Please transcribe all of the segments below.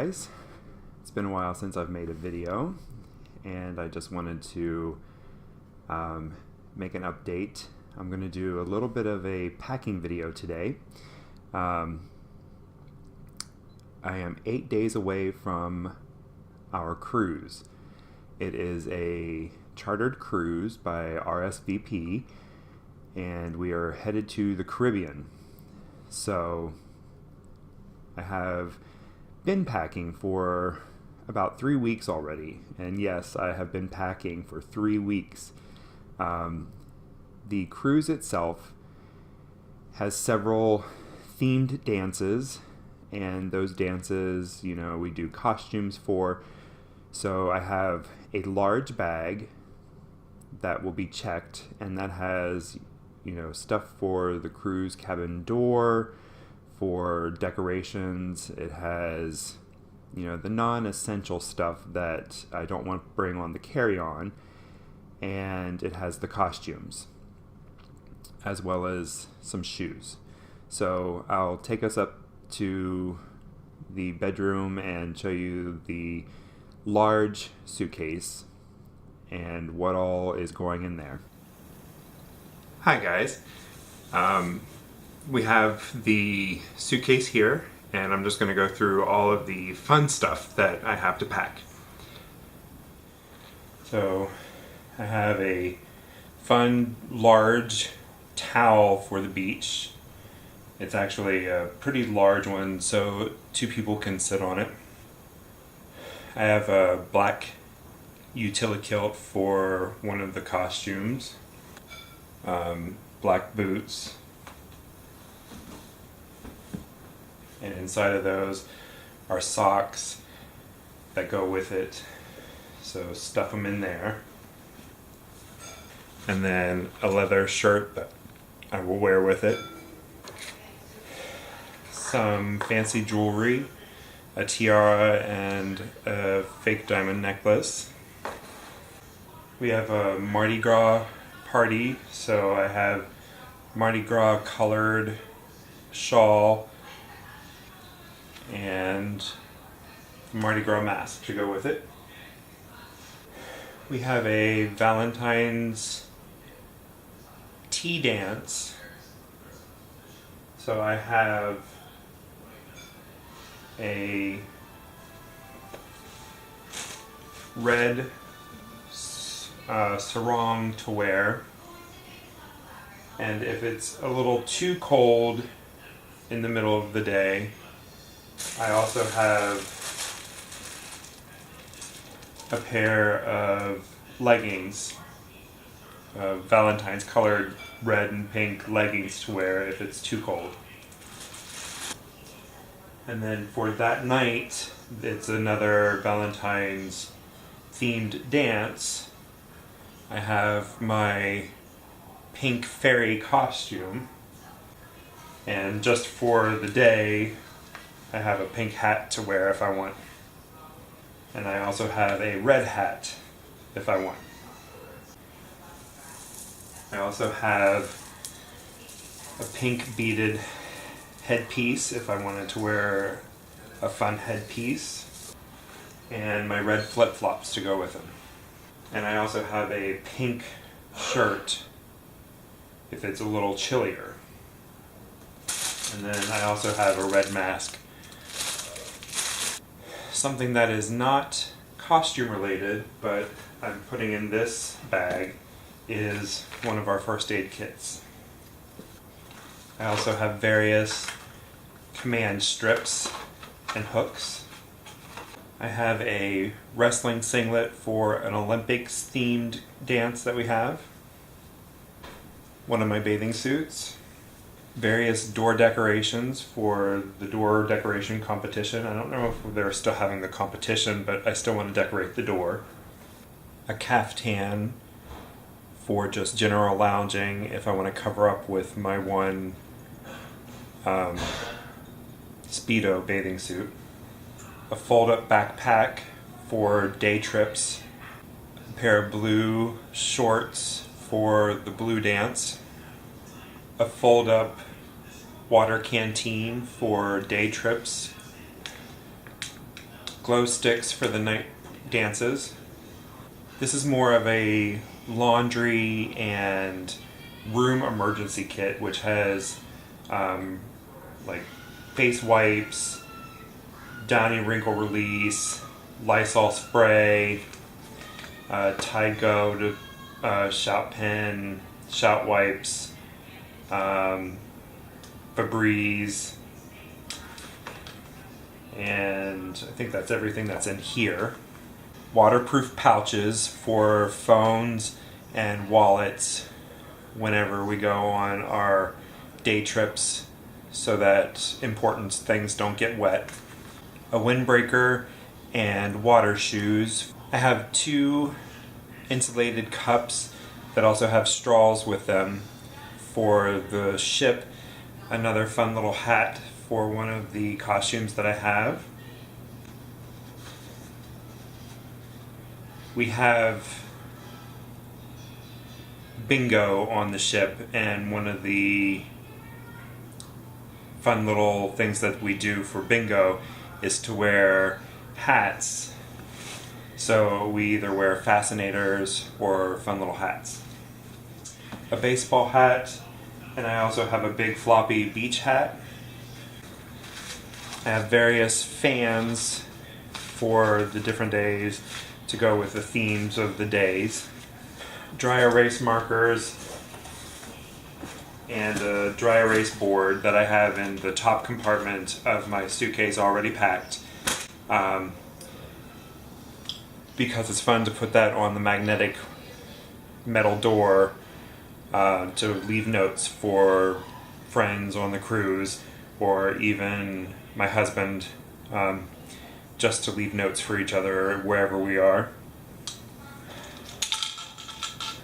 guys. It's been a while since I've made a video, and I just wanted to make an update. I'm going to do a little bit of a packing video today. I am 8 days away from our cruise. It is a chartered cruise by RSVP, and we are headed to the Caribbean. So I have been packing for about 3 weeks already, and yes, I have been packing for 3 weeks. The cruise itself has several themed dances, and those dances, we do costumes for. So I have a large bag that will be checked, and that has, stuff for the cruise cabin door, for decorations. It has, the non-essential stuff that I don't want to bring on the carry-on, and it has the costumes, as well as some shoes. So I'll take us up to the bedroom and show you the large suitcase and what all is going in there. Hi guys. We have the suitcase here, and I'm just going to go through all of the fun stuff that I have to pack. So I have a fun large towel for the beach. It's actually a pretty large one, so 2 people can sit on it. I have a black utility kilt for one of the costumes, black boots, and inside of those are socks that go with it, so stuff them in there. And then a leather shirt that I will wear with it. Some fancy jewelry, a tiara and a fake diamond necklace. We have a Mardi Gras party, so I have Mardi Gras colored shawl and Mardi Gras mask to go with it. We have a Valentine's tea dance. So I have a red sarong to wear, and if it's a little too cold in the middle of the day, I also have a pair of leggings, Valentine's colored red and pink leggings to wear if it's too cold. And then for that night, it's another Valentine's themed dance. I have my pink fairy costume, and just for the day, I have a pink hat to wear if I want. And I also have a red hat if I want. I also have a pink beaded headpiece if I wanted to wear a fun headpiece, and my red flip-flops to go with them. And I also have a pink shirt if it's a little chillier. And then I also have a red mask. Something that is not costume related, but I'm putting in this bag, is one of our first aid kits. I also have various command strips and hooks. I have a wrestling singlet for an Olympics themed dance that we have. One of my bathing suits. Various door decorations for the door decoration competition. I don't know if they're still having the competition, but I still want to decorate the door. A caftan for just general lounging if I want to cover up with my one Speedo bathing suit. A fold-up backpack for day trips. A pair of blue shorts for the blue dance. A fold-up water canteen for day trips. glow sticks for the night dances. This is more of a laundry and room emergency kit, which has like face wipes, Downy wrinkle release, Lysol spray, Tide Go to shout pen, shout wipes, Febreze, and I think that's everything that's in here. Waterproof pouches for phones and wallets whenever we go on our day trips so that important things don't get wet. A windbreaker and water shoes. I have 2 insulated cups that also have straws with them for the ship. Another fun little hat for one of the costumes that I have. We have bingo on the ship, and one of the fun little things that we do for bingo is to wear hats. So we either wear fascinators or fun little hats. A baseball hat, and I also have a big floppy beach hat. I have various fans for the different days to go with the themes of the days. Dry erase markers and a dry erase board that I have in the top compartment of my suitcase already packed. Because it's fun to put that on the magnetic metal door to leave notes for friends on the cruise, or even my husband, just to leave notes for each other wherever we are.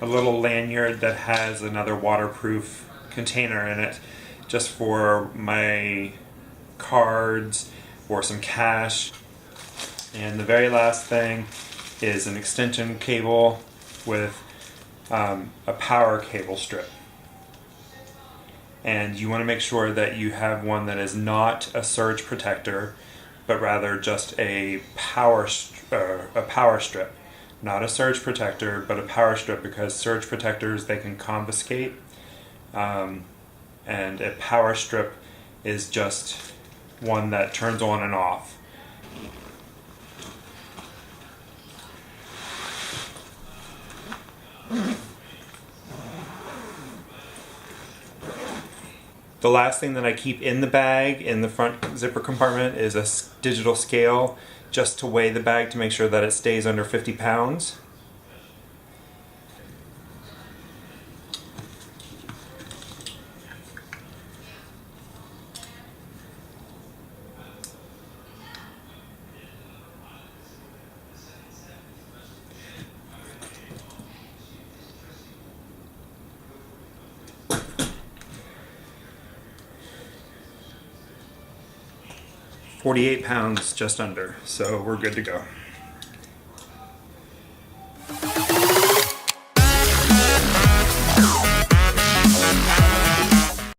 A little lanyard that has another waterproof container in it, just for my cards or some cash. And the very last thing is an extension cable with a power cable strip. And you want to make sure that you have one that is not a surge protector, but rather just a power strip. Not a surge protector, but a power strip, because surge protectors, they can confiscate. And a power strip is just one that turns on and off. The last thing that I keep in the bag, in the front zipper compartment, is a digital scale, just to weigh the bag to make sure that it stays under 50 pounds. £48, just under, so we're good to go.